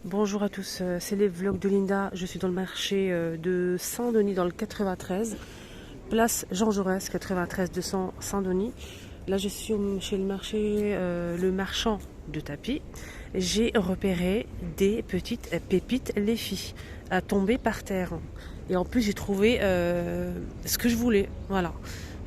Bonjour à tous, c'est les vlogs de Linda. Je suis dans le marché de Saint-Denis dans le 93, place Jean Jaurès, 93 200 Saint-Denis. Là, je suis chez le marché, le marchand de tapis. J'ai repéré des petites pépites, les filles, à tomber par terre. Et en plus, j'ai trouvé ce que je voulais. Voilà.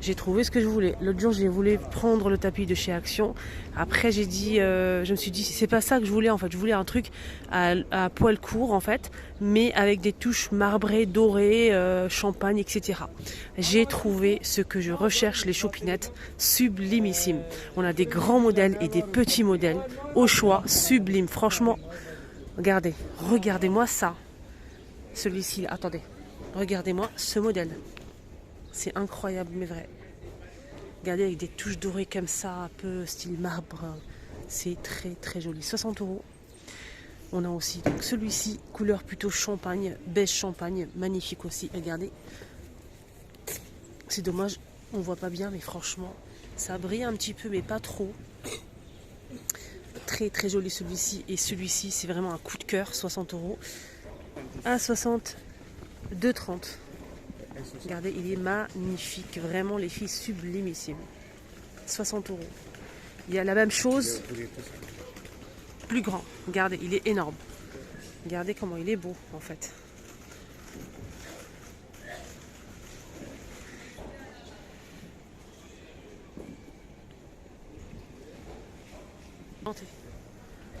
J'ai trouvé ce que je voulais. L'autre jour, j'ai voulu prendre le tapis de chez Action. Après, je me suis dit, c'est pas ça que je voulais en fait. Je voulais un truc à poil court en fait, mais avec des touches marbrées, dorées, champagne, etc. J'ai trouvé ce que je recherche, les chopinettes, sublimissimes. On a des grands modèles et des petits modèles au choix, sublime. Franchement, regardez-moi ça. Celui-ci, attendez, regardez-moi ce modèle. C'est incroyable, mais vrai. Regardez avec des touches dorées comme ça, un peu style marbre. C'est très très joli. 60 euros. On a aussi donc celui-ci, couleur plutôt champagne, beige champagne, magnifique aussi. Regardez. C'est dommage, on voit pas bien, mais franchement, ça brille un petit peu, mais pas trop. Très très joli celui-ci. Et celui-ci, c'est vraiment un coup de cœur, 60 euros. 1,60, 2,30. Regardez, il est magnifique. Vraiment, les filles sublimissimes. 60 euros. Il y a la même chose, plus grand. Regardez, il est énorme. Regardez comment il est beau, en fait.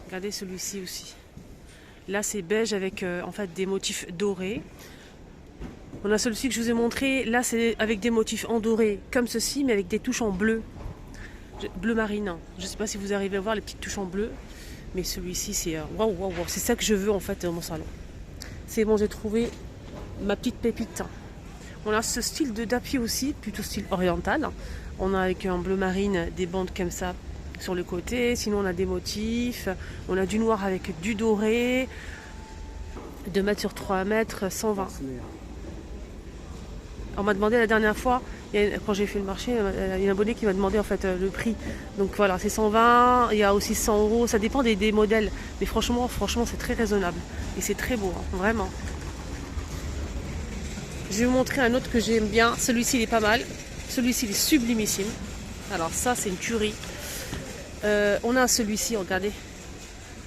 Regardez celui-ci aussi. Là, c'est beige avec en fait des motifs dorés. On a celui-ci que je vous ai montré. Là, c'est avec des motifs en doré, comme ceci, mais avec des touches en bleu. Bleu marine. Je ne sais pas si vous arrivez à voir les petites touches en bleu. Mais celui-ci, c'est waouh, waouh, waouh. C'est ça que je veux en fait dans mon salon. C'est bon, j'ai trouvé ma petite pépite. On a ce style de tapis aussi, plutôt style oriental. On a avec un bleu marine des bandes comme ça sur le côté. Sinon, on a des motifs. On a du noir avec du doré. 2 mètres sur 3 mètres, 120. On m'a demandé la dernière fois, quand j'ai fait le marché, il y a un abonné qui m'a demandé en fait le prix. Donc voilà, c'est 120, il y a aussi 100 euros, ça dépend des modèles. Mais franchement, c'est très raisonnable. Et c'est très beau, hein, vraiment. Je vais vous montrer un autre que j'aime bien. Celui-ci, il est pas mal. Celui-ci, il est sublimissime. Alors ça, c'est une tuerie. On a celui-ci, regardez.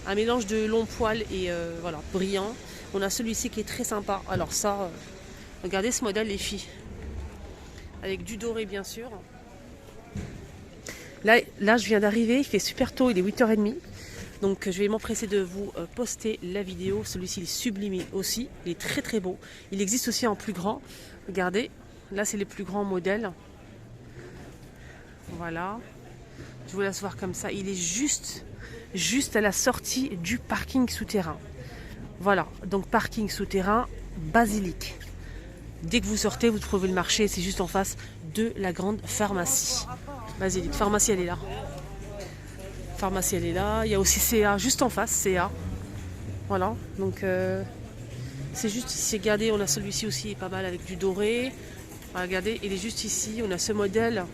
Un mélange de long poil et voilà, brillant. On a celui-ci qui est très sympa. Alors ça, regardez ce modèle, les filles. Avec du doré, bien sûr. Là, je viens d'arriver. Il fait super tôt. Il est 8h30. Donc, je vais m'empresser de vous poster la vidéo. Celui-ci, il est sublime aussi. Il est très, très beau. Il existe aussi en plus grand. Regardez. Là, c'est les plus grands modèles. Voilà. Je vous laisse voir comme ça. Il est juste à la sortie du parking souterrain. Voilà. Donc, parking souterrain, Basilique. Dès que vous sortez, vous trouvez le marché, c'est juste en face de la grande pharmacie. Basilique. Pharmacie, elle est là. Pharmacie, elle est là. Il y a aussi CA, juste en face, CA. Voilà. Donc, c'est juste ici. Regardez, on a celui-ci aussi, pas mal avec du doré. Regardez, il est juste ici. On a ce modèle.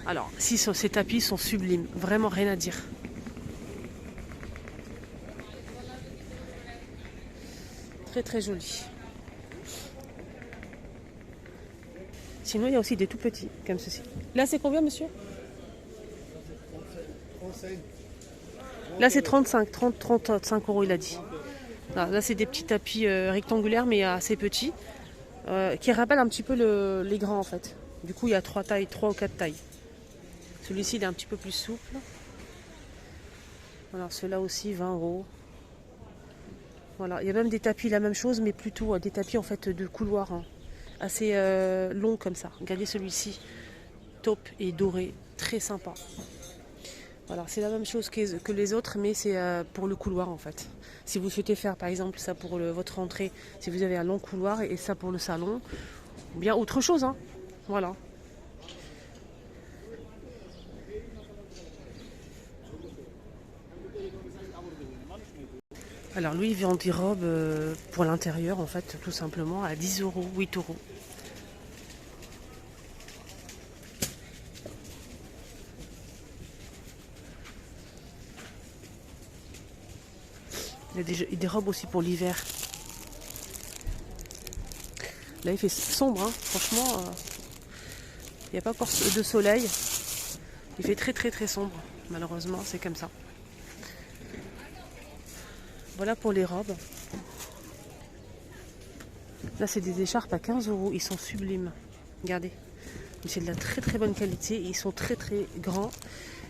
Alors, si ces tapis sont sublimes. Vraiment rien à dire. Très, très joli. Sinon, il y a aussi des tout petits, comme ceci. Là, c'est combien, monsieur? Là, c'est 35 euros, il a dit. Là, c'est des petits tapis rectangulaires, mais assez petits, qui rappellent un petit peu les grands, en fait. Du coup, il y a 3 ou 4 tailles. Celui-ci, il est un petit peu plus souple. Alors, ceux-là aussi, 20 euros. Voilà, il y a même des tapis, la même chose, mais plutôt des tapis, en fait, de couloir, hein, assez longs, comme ça. Regardez celui-ci, taupe et doré, très sympa. Voilà, c'est la même chose que les autres, mais c'est pour le couloir en fait. Si vous souhaitez faire par exemple ça pour votre entrée, si vous avez un long couloir et ça pour le salon, ou bien autre chose, hein. Voilà. Alors lui il vend des robes pour l'intérieur en fait, tout simplement à 10 euros, 8 euros. Il y a des robes aussi pour l'hiver. Là, il fait sombre, hein. Franchement, il n'y a pas encore de soleil. Il fait très sombre. Malheureusement, c'est comme ça. Voilà pour les robes. Là, c'est des écharpes à 15 €. Ils sont sublimes. Regardez. C'est de la très bonne qualité. Ils sont très grands.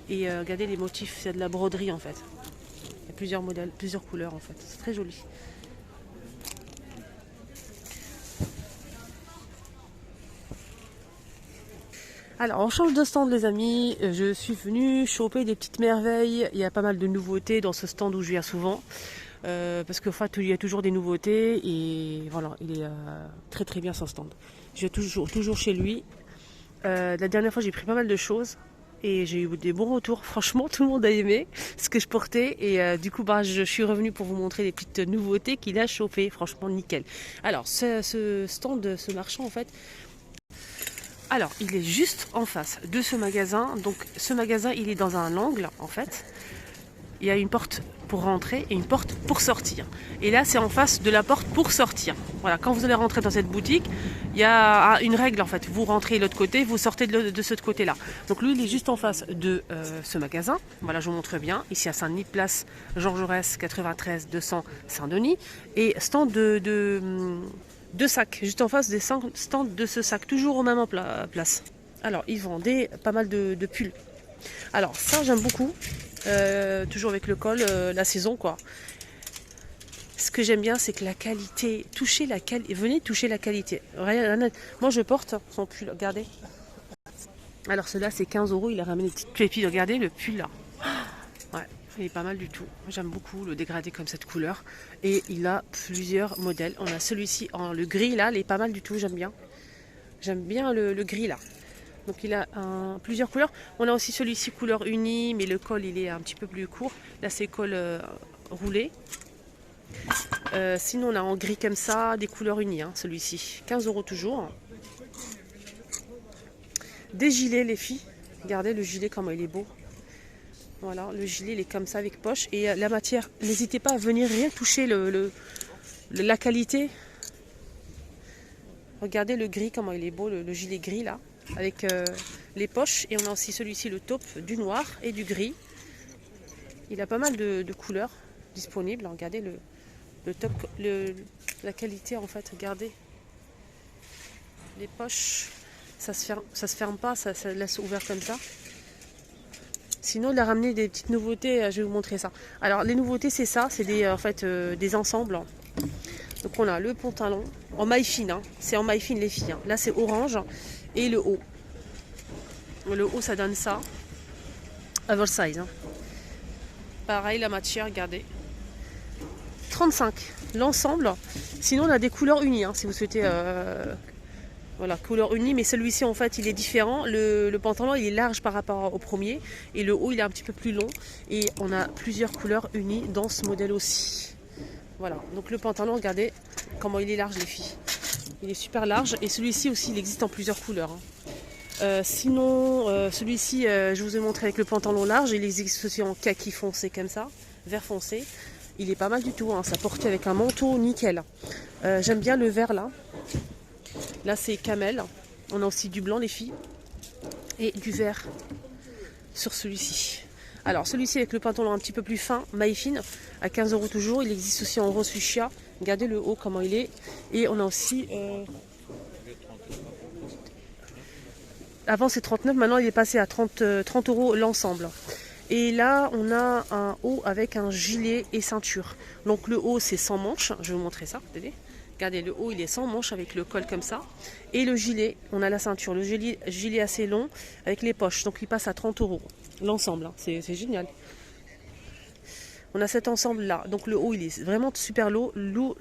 Et regardez les motifs. C'est de la broderie en fait. Il y a plusieurs modèles, plusieurs couleurs en fait. C'est très joli. Alors, on change de stand les amis, je suis venue choper des petites merveilles, il y a pas mal de nouveautés dans ce stand où je viens souvent, parce qu'en fait il y a toujours des nouveautés et voilà, il est très bien son stand. Je vais toujours chez lui. La dernière fois j'ai pris pas mal de choses et j'ai eu des bons retours, franchement tout le monde a aimé ce que je portais et du coup je suis revenue pour vous montrer les petites nouveautés qu'il a chopées, franchement nickel. Alors ce stand, ce marchand en fait, alors, il est juste en face de ce magasin. Donc, ce magasin, il est dans un angle, en fait. Il y a une porte pour rentrer et une porte pour sortir. Et là, c'est en face de la porte pour sortir. Voilà, quand vous allez rentrer dans cette boutique, il y a une règle, en fait. Vous rentrez de l'autre côté, vous sortez de ce côté-là. Donc, lui, il est juste en face de ce magasin. Voilà, je vous montre bien. Ici, à Saint-Denis, place Jean Jaurès, 93 200 Saint-Denis. Et stand de sacs, juste en face des stands de ce sac, toujours au même place. Alors, ils vendaient pas mal de pulls. Alors, ça, j'aime beaucoup. Toujours avec le col, la saison, quoi. Ce que j'aime bien, c'est que la qualité, venez toucher la qualité. Moi, je porte son pull, regardez. Alors, celui-là, c'est 15 €. Il a ramené des petites pépites. Regardez le pull, là. Ouais. Il est pas mal du tout. J'aime beaucoup le dégradé comme cette couleur. Et il a plusieurs modèles. On a celui-ci en le gris là, il est pas mal du tout, j'aime bien. J'aime bien le gris là. Donc il a plusieurs couleurs. On a aussi celui-ci couleur unie, mais le col il est un petit peu plus court. Là c'est col roulé. Sinon on a en gris comme ça, des couleurs unies, hein, celui-ci. 15 € toujours. Des gilets les filles. Regardez le gilet comment il est beau. Voilà, le gilet il est comme ça avec poche et la matière, n'hésitez pas à venir rien toucher la qualité. Regardez le gris comment il est beau, le gilet gris là, avec les poches. Et on a aussi celui-ci, le taupe, du noir et du gris. Il a pas mal de couleurs disponibles. Regardez le top, la qualité en fait, regardez. Les poches, ça se ferme pas, ça laisse ouvert comme ça. Sinon, il a ramené des petites nouveautés, je vais vous montrer ça. Alors, les nouveautés, c'est ça, c'est des ensembles. Donc, on a le pantalon en maille fine, hein. C'est en maille fine, les filles, hein. Là, c'est orange et le haut. Le haut, ça donne ça. Oversize, hein. Pareil, la matière, regardez. 35, l'ensemble. Sinon, on a des couleurs unies, hein, si vous souhaitez... Voilà, couleur unie, mais celui-ci en fait il est différent. Le pantalon il est large par rapport au premier et le haut il est un petit peu plus long. Et on a plusieurs couleurs unies dans ce modèle aussi. Voilà, donc le pantalon, regardez comment il est large les filles. Il est super large et celui-ci aussi il existe en plusieurs couleurs, hein. Sinon, celui-ci je vous ai montré avec le pantalon large, il existe aussi en kaki foncé comme ça, vert foncé. Il est pas mal du tout, hein, ça porte avec un manteau nickel. J'aime bien le vert là. Là c'est camel, on a aussi du blanc les filles et du vert sur celui-ci. Alors celui-ci avec le pantalon un petit peu plus fin, maille fine, à 15 € toujours. Il existe aussi en rose fuchsia, regardez le haut comment il est. Et on a aussi, avant c'est 39, maintenant il est passé à 30 € l'ensemble. Et là on a un haut avec un gilet et ceinture. Donc le haut c'est sans manches, je vais vous montrer ça, regardez. Regardez, le haut il est sans manche avec le col comme ça. Et le gilet, on a la ceinture. Le gilet assez long avec les poches. Donc il passe à 30 € l'ensemble, hein. C'est génial. On a cet ensemble là. Donc le haut il est vraiment super long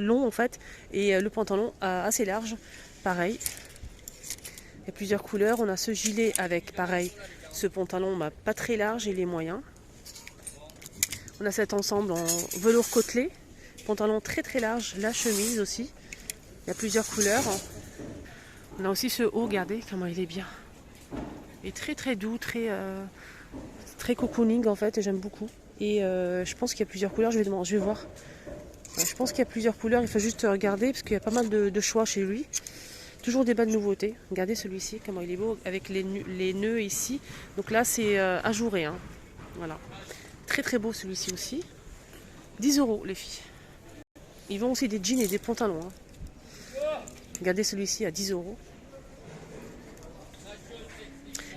en fait. Et le pantalon assez large. Pareil. Il y a plusieurs couleurs. On a ce gilet avec pareil. Ce pantalon pas très large, il est moyen. On a cet ensemble en velours côtelé. Pantalon très large. La chemise aussi. Il y a plusieurs couleurs. On a aussi ce haut, regardez comment il est bien. Il est très doux, très cocooning en fait, et j'aime beaucoup. Et je pense qu'il y a plusieurs couleurs, je vais voir. Je pense qu'il y a plusieurs couleurs, il faut juste regarder parce qu'il y a pas mal de choix chez lui. Toujours des belles nouveautés. Regardez celui-ci, comment il est beau, avec les nœuds ici. Donc là, c'est ajouré. Hein. Voilà. Très très beau celui-ci aussi. 10 € les filles. Ils vendent aussi des jeans et des pantalons. Hein. Regardez celui-ci à 10 €.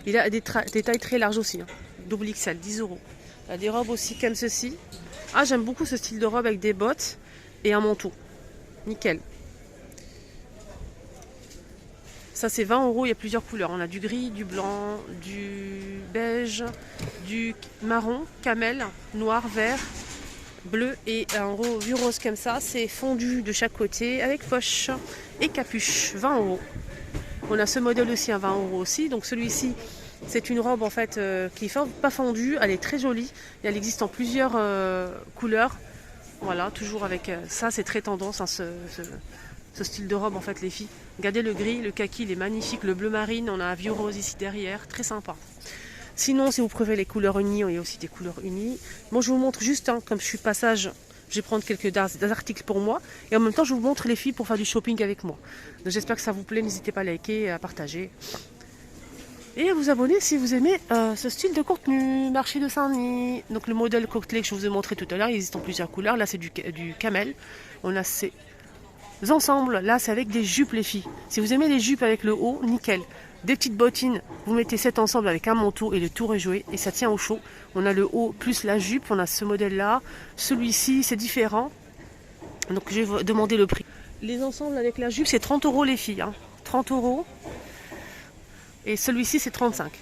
Il a des tailles très larges aussi. Hein. Double XL, 10 €. Il y a des robes aussi comme ceci. Ah, j'aime beaucoup ce style de robe avec des bottes et un manteau. Nickel. Ça c'est 20 €, il y a plusieurs couleurs. On a du gris, du blanc, du beige, du marron, camel, noir, vert, bleu et un vieux rose comme ça. C'est fondu de chaque côté avec poche et capuche, 20 €. On a ce modèle aussi à 20 € aussi. Donc celui-ci, c'est une robe en fait qui n'est pas fondue, elle est très jolie. Et elle existe en plusieurs couleurs. Voilà, toujours avec ça, c'est très tendance hein, ce style de robe en fait les filles. Regardez le gris, le kaki, il est magnifique, le bleu marine, on a un vieux rose ici derrière, très sympa. Sinon, si vous préférez les couleurs unies, il y a aussi des couleurs unies. Moi, je vous montre juste, hein, comme je suis passage, je vais prendre quelques articles pour moi. Et en même temps, je vous montre les filles pour faire du shopping avec moi. Donc j'espère que ça vous plaît, n'hésitez pas à liker, à partager. Et à vous abonner si vous aimez ce style de contenu. Marché de Saint-Denis. Donc le modèle côtelé que je vous ai montré tout à l'heure, il existe en plusieurs couleurs. Là, c'est du camel. On a ces ensembles. Là, c'est avec des jupes, les filles. Si vous aimez les jupes avec le haut, nickel. Des petites bottines, vous mettez cet ensemble avec un manteau et le tour est joué et ça tient au chaud. On a le haut plus la jupe, on a ce modèle-là. Celui-ci, c'est différent. Donc je vais demander le prix. Les ensembles avec la jupe, c'est 30 € les filles. Hein. 30 €. Et celui-ci, c'est 35.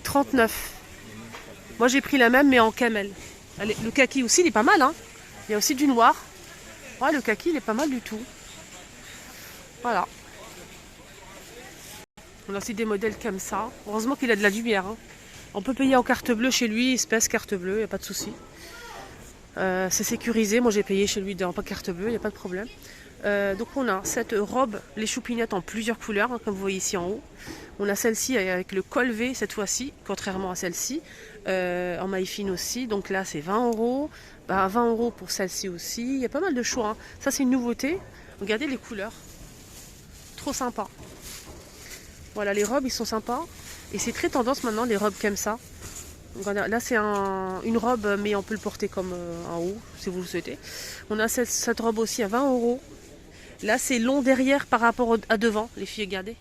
39. Moi, j'ai pris la même, mais en camel. Le kaki aussi, il est pas mal. Hein. Il y a aussi du noir. Ouais, le kaki, il est pas mal du tout. Voilà. On a aussi des modèles comme ça. Heureusement qu'il a de la lumière. Hein. On peut payer en carte bleue chez lui, espèce carte bleue, il n'y a pas de souci. C'est sécurisé. Moi, j'ai payé chez lui en carte bleue, il n'y a pas de problème. Donc on a cette robe, les choupinettes en plusieurs couleurs, hein, comme vous voyez ici en haut. On a celle-ci avec le col V cette fois-ci, contrairement à celle-ci, en maille fine aussi. Donc là c'est 20 €, 20 € pour celle-ci aussi. Il y a pas mal de choix. Hein. Ça c'est une nouveauté. Regardez les couleurs, trop sympa. Voilà, les robes ils sont sympas et c'est très tendance maintenant les robes comme ça. Donc, là c'est une robe mais on peut le porter comme en haut si vous le souhaitez. On a cette robe aussi à 20 €. Là, c'est long derrière par rapport à devant, les filles, regardez.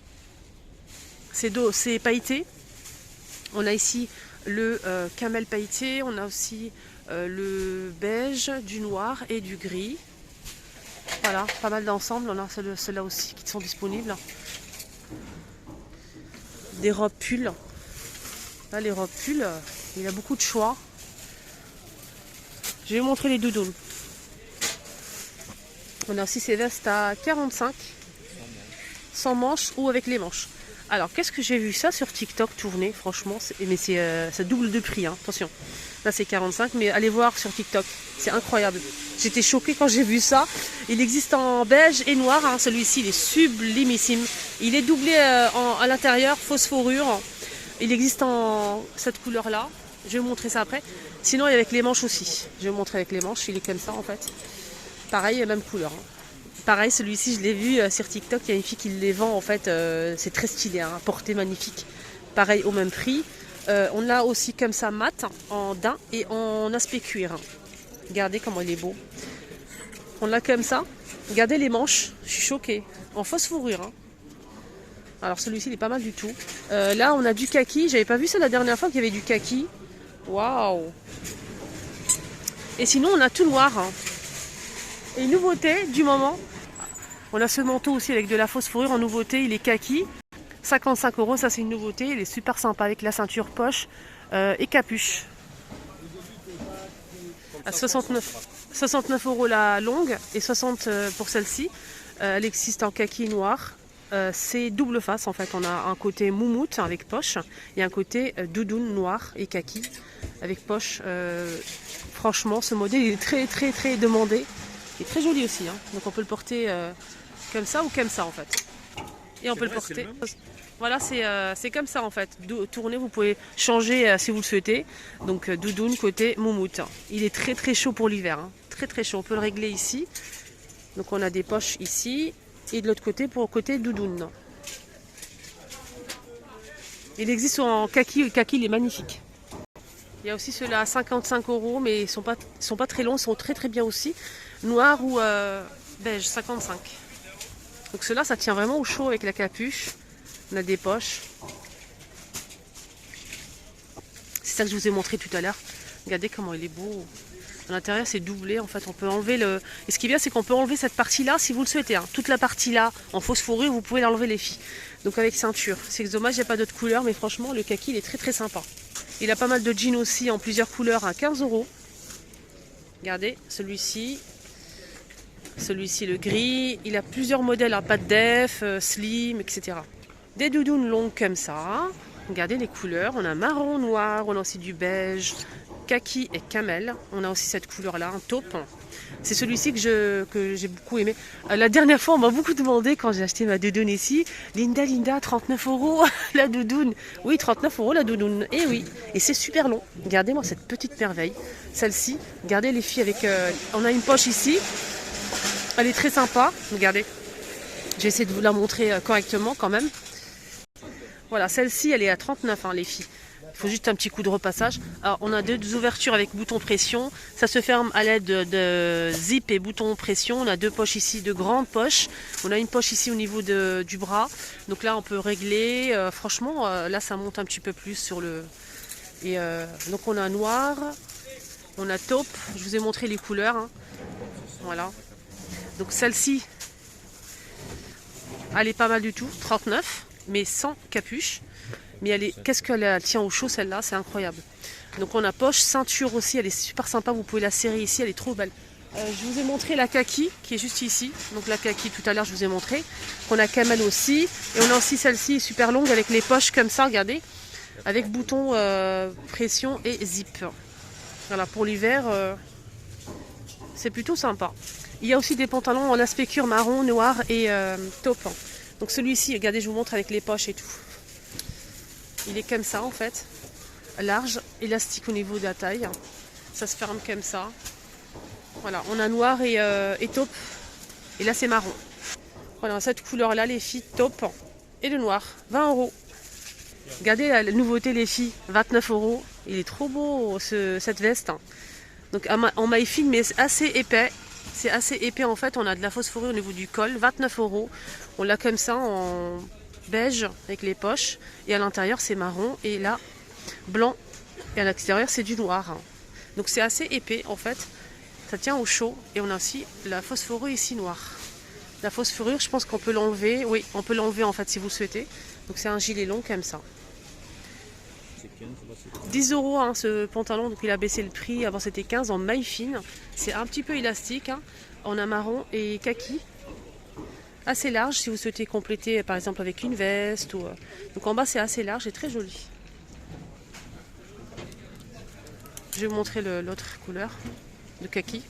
C'est pailleté. On a ici le camel pailleté. On a aussi le beige, du noir et du gris. Voilà, pas mal d'ensemble. On a ceux-là aussi qui sont disponibles. Des robes pulls. Là, les robes pulls, il y a beaucoup de choix. Je vais vous montrer les doudounes. On a aussi ces vestes à 45, sans manches ou avec les manches. Alors, qu'est-ce que j'ai vu ça sur TikTok tourner, franchement, mais ça double de prix, hein, attention. Là, c'est 45, mais allez voir sur TikTok, c'est incroyable. J'étais choquée quand j'ai vu ça. Il existe en beige et noir, hein. Celui-ci, il est sublimissime. Il est doublé à l'intérieur, fausse fourrure. Il existe en cette couleur-là. Je vais vous montrer ça après. Sinon, il y a avec les manches aussi. Je vais vous montrer avec les manches, il est comme ça, en fait. Pareil, même couleur. Hein. Pareil, celui-ci, je l'ai vu sur TikTok. Il y a une fille qui les vend. En fait, c'est très stylé, hein, porté magnifique. Pareil, au même prix. On a aussi comme ça mat, en daim et en aspect cuir. Hein. Regardez comment il est beau. On l'a comme ça. Regardez les manches. Je suis choquée. En fausse fourrure. Hein. Alors celui-ci, il est pas mal du tout. Là, on a du kaki. J'avais pas vu ça la dernière fois qu'il y avait du kaki. Waouh. Et sinon, on a tout noir. Hein. Et nouveauté du moment, on a ce manteau aussi avec de la fausse fourrure en nouveauté, il est kaki, 55 €, ça c'est une nouveauté, il est super sympa avec la ceinture poche et capuche. À 69 € la longue et 60 pour celle-ci, elle existe en kaki noir. C'est double face en fait, on a un côté moumoute avec poche et un côté doudoune noir et kaki avec poche. Franchement, ce modèle il est très très très demandé. Il est très joli aussi, hein. Donc on peut le porter comme ça ou comme ça en fait. Et on peut le porter. Voilà, c'est comme ça en fait. Tournez, vous pouvez changer si vous le souhaitez. Donc doudoune côté moumoute. Il est très très chaud pour l'hiver. Hein. Très très chaud. On peut le régler ici. Donc on a des poches ici. Et de l'autre côté pour côté doudoune. Il existe en kaki. Le kaki il est magnifique. Il y a aussi ceux-là à 55 €, mais ils sont pas très longs. Ils sont très très bien aussi. Noir ou beige, 55. Donc ceux-là, ça tient vraiment au chaud avec la capuche. On a des poches. C'est ça que je vous ai montré tout à l'heure. Regardez comment il est beau. À l'intérieur, c'est doublé. En fait, on peut enlever le... Et ce qui est bien, c'est qu'on peut enlever cette partie-là si vous le souhaitez. Hein. Toute la partie-là, en fausse fourrure, vous pouvez l'enlever, les filles. Donc avec ceinture. C'est dommage, il n'y a pas d'autres couleurs. Mais franchement, le kaki, il est très très sympa. Il a pas mal de jeans aussi en plusieurs couleurs à 15 €. Regardez, celui-ci. Celui-ci, le gris. Il a plusieurs modèles, hein, pas de def, slim, etc. Des doudounes longues comme ça. Regardez les couleurs. On a marron, noir. On a aussi du beige, kaki et camel. On a aussi cette couleur-là, un taupe. C'est celui-ci que j'ai beaucoup aimé. La dernière fois, on m'a beaucoup demandé quand j'ai acheté ma doudoune ici. Linda, 39 € la doudoune. Oui, 39 € la doudoune. Et oui, et c'est super long. Regardez-moi cette petite merveille. Celle-ci, regardez les filles avec... on a une poche ici. Elle est très sympa. Regardez. Je vais essayer de vous la montrer correctement quand même. Voilà, celle-ci, elle est à 39, hein, les filles. Il faut juste un petit coup de repassage. Alors, on a deux ouvertures avec bouton pression. Ça se ferme à l'aide de zip et bouton pression. On a deux poches ici, deux grandes poches. On a une poche ici au niveau du bras. Donc là, on peut régler. Franchement, là, ça monte un petit peu plus sur le... Et donc, on a noir. On a taupe. Je vous ai montré les couleurs. Hein. Voilà. Donc, celle-ci, elle est pas mal du tout. 39. Mais sans capuche. Mais qu'est-ce qu'elle tient au chaud celle-là, c'est incroyable. Donc on a poche, ceinture aussi, elle est super sympa, vous pouvez la serrer ici, elle est trop belle. Je vous ai montré la kaki qui est juste ici. Donc la kaki tout à l'heure je vous ai montré. On a camel aussi. Et on a aussi celle-ci super longue avec les poches comme ça, regardez. Avec bouton pression et zip. Voilà, pour l'hiver, c'est plutôt sympa. Il y a aussi des pantalons en aspect cuir marron, noir et taupe. Donc celui-ci, regardez, je vous montre avec les poches et tout. Il est comme ça en fait, large, élastique au niveau de la taille. Ça se ferme comme ça. Voilà, on a noir et taupe. Et là c'est marron. Voilà, cette couleur-là, les filles, taupe et le noir, 20 €. Regardez la nouveauté, les filles, 29 €. Il est trop beau cette veste. Donc en maille fine, mais assez épais. C'est assez épais en fait, on a de la fausse fourrure au niveau du col, 29 €. On l'a comme ça en beige avec les poches. Et à l'intérieur c'est marron et là blanc. Et à l'extérieur c'est du noir. Donc c'est assez épais en fait. Ça tient au chaud. Et on a aussi la fausse fourrure ici noire. La fausse fourrure, je pense qu'on peut l'enlever. Oui, on peut l'enlever en fait si vous le souhaitez. Donc c'est un gilet long comme ça. 10 € hein, ce pantalon, donc il a baissé le prix. Avant c'était 15 en maille fine. C'est un petit peu élastique. Hein. On a marron et kaki. Assez large si vous souhaitez compléter par exemple avec une veste. Donc en bas c'est assez large et très joli. Je vais vous montrer l'autre couleur de kaki.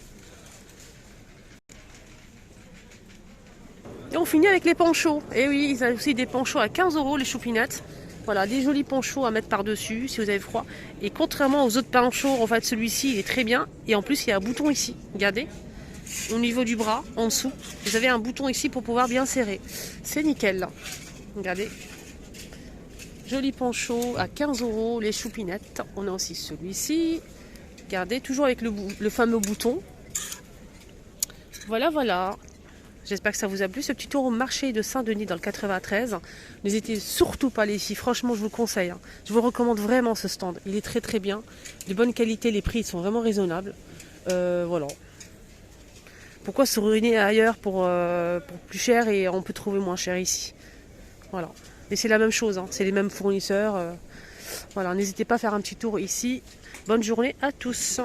Et on finit avec les ponchos. Et oui, ils ont aussi des ponchos à 15 € les choupinettes. Voilà, des jolis ponchos à mettre par-dessus si vous avez froid. Et contrairement aux autres ponchos, en fait, celui-ci, il est très bien. Et en plus, il y a un bouton ici. Regardez. Au niveau du bras, en dessous, vous avez un bouton ici pour pouvoir bien serrer. C'est nickel, là. Regardez. Joli poncho à 15 €, les choupinettes. On a aussi celui-ci. Regardez, toujours avec le fameux bouton. Voilà, voilà. J'espère que ça vous a plu, ce petit tour au marché de Saint-Denis dans le 93. N'hésitez surtout pas les filles, franchement je vous le conseille. Hein. Je vous recommande vraiment ce stand, il est très très bien. De bonne qualité, les prix sont vraiment raisonnables. Voilà. Pourquoi se ruiner ailleurs pour plus cher et on peut trouver moins cher ici. Voilà. Et c'est la même chose, hein. C'est les mêmes fournisseurs. Voilà, n'hésitez pas à faire un petit tour ici. Bonne journée à tous.